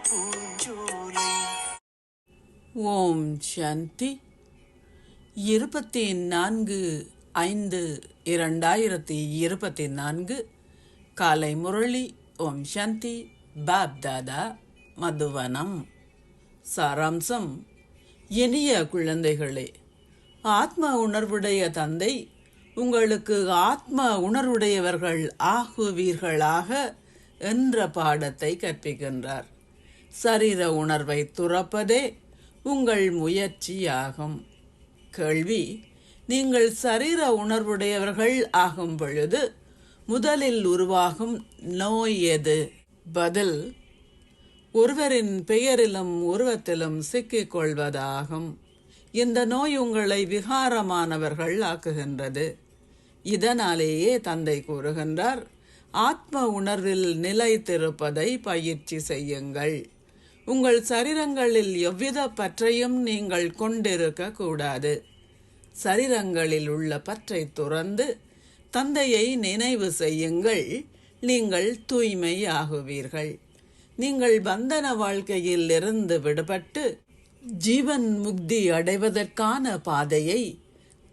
பூஞ்சோலை. ஓம் சாந்தி. 24/5/2024 காலை முரளி. ஓம் சாந்தி. பாப் தாதா, மதுவனம். சாராம்சம். இனிய குழந்தைகளே, ஆத்ம உணர்வுடைய தந்தை உங்களுக்கு ஆத்ம உணர்வுடையவர்கள் ஆகுவீர்களாக என்ற பாடத்தை கற்பிக்கின்றார். சரீர உணர்வை துறப்பதே உங்கள் முயற்சியாகும். கேள்வி: நீங்கள் சரீர உணர்வுடையவர்கள் ஆகும் பொழுது முதலில் உருவாகும் நோய் எது? பதில்: ஒருவரின் பெயரிலும் உருவத்திலும் சிக்கிக் கொள்வதாகும். இந்த நோய் உங்களை விகாரமானவர்கள் ஆக்குகின்றது. இதனாலேயே தந்தை கூறுகின்றார், ஆத்ம உணர்வில் நிலைத்திருப்பதை பயிற்சி செய்யுங்கள். உங்கள் சரீரங்களில் எவ்வித பற்றையும் நீங்கள் கொண்டிருக்க கூடாது. சரீரங்களில் உள்ள பற்றை துறந்து தந்தையை நினைவு செய்யுங்கள். நீங்கள் தூய்மையாகுவீர்கள். நீங்கள் பந்தன வாழ்க்கையில் இருந்து விடுபட்டு ஜீவன் முக்தி அடைவதற்கான பாதையை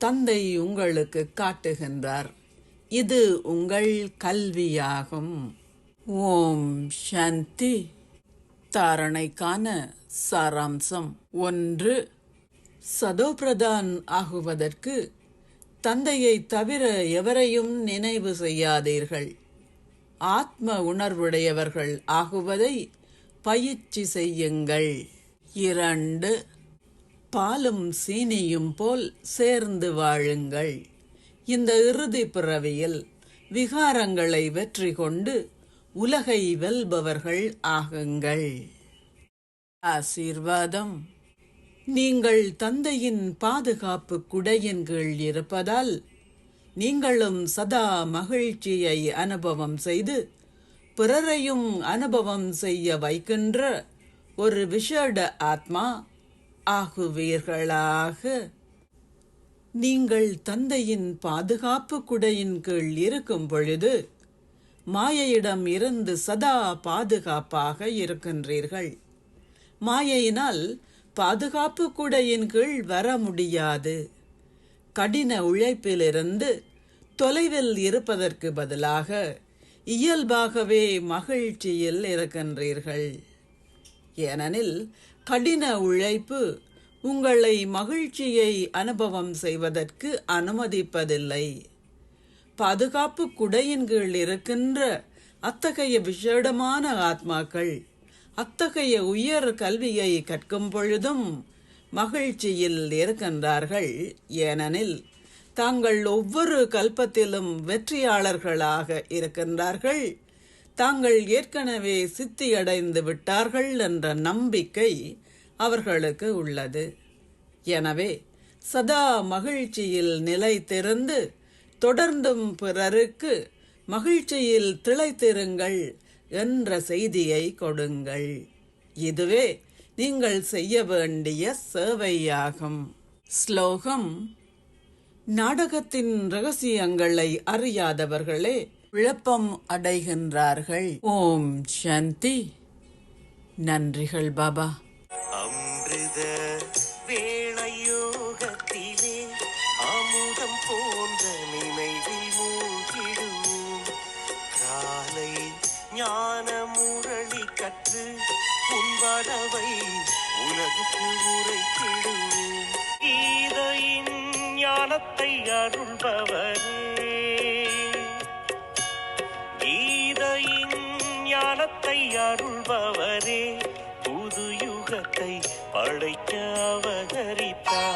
தந்தை உங்களுக்கு காட்டுகின்றார். இது உங்கள் கல்வியாகும். ஓம் சாந்தி. தாரணைக்கான சாராம்சம். 1. சதோபிரதான் ஆகுவதற்கு தந்தையை தவிர எவரையும் நினைவு செய்யாதீர்கள். ஆத்ம உணர்வுடையவர்கள் ஆகுவதை பயிற்சி செய்யுங்கள். 2. பாலும் சீனியும் போல் சேர்ந்து வாழுங்கள். இந்த இறுதி பிறவியில் விகாரங்களை வெற்றி கொண்டு உலகை வெல்பவர்கள் ஆகுங்கள். ஆசீர்வாதம். நீங்கள் தந்தையின் பாதுகாப்பு குடையின் கீழ் இருப்பதால் நீங்களும் சதா மகிழ்ச்சியை அனுபவம் செய்து பிறரையும் அனுபவம் செய்ய வைக்கின்ற ஒரு விசேட ஆத்மா ஆகுவீர்களாக. நீங்கள் தந்தையின் பாதுகாப்பு குடையின் கீழ் இருக்கும் பொழுது மாயையிடம் இருந்து சதா பாதுகாப்பாக இருக்கின்றீர்கள். மாயையினால் பாதுகாப்பு குடையின் கீழ் வர முடியாது. கடின உழைப்பிலிருந்து தொலைவில் இருப்பதற்கு பதிலாக இயல்பாகவே மகிழ்ச்சியில் இருக்கின்றீர்கள். ஏனெனில் கடின உழைப்பு உங்களை மகிழ்ச்சியை அனுபவம் செய்வதற்கு அனுமதிப்பதில்லை. பாதுகாப்பு குடையின் கீழ் இருக்கின்ற அத்தகைய விசேடமான ஆத்மாக்கள் அத்தகைய உயர் கல்வியை கற்கும் பொழுதும் மகிழ்ச்சியில் இருக்கின்றார்கள். ஏனெனில் தாங்கள் ஒவ்வொரு கல்பத்திலும் வெற்றியாளர்களாக இருக்கின்றார்கள். தாங்கள் ஏற்கனவே சித்தியடைந்து விட்டார்கள் என்ற நம்பிக்கை அவர்களுக்கு உள்ளது. எனவே சதா மகிழ்ச்சியில் நிலைத்திருந்து தொடர்ந்தும் பிறருக்கு மகிழ்ச்சியில் திளைத்திருங்கள் என்ற செய்தியை கொடுங்கள். இதுவே நீங்கள் செய்ய வேண்டிய சேவையாகும். ஸ்லோகம். நாடகத்தின் ரகசியங்களை அறியாதவர்களே குழப்பம் அடைகின்றார்கள். ஓம் சாந்தி. நன்றிகள் பாபா. அமிர்த வேளையோகத்திலே அமுதம் போன்ற நினைவில் மூழ்கிடுவோம். காலை ஞான முரளி கற்று உன்வரவை உலகுக்கு உரைத்திடுவோம். கீதையின் ஞானத்தை அருள்பவரே, கீதையின் ஞானத்தை அருள்பவரே, புது யுகத்தை படைக்க அவதரித்தார்.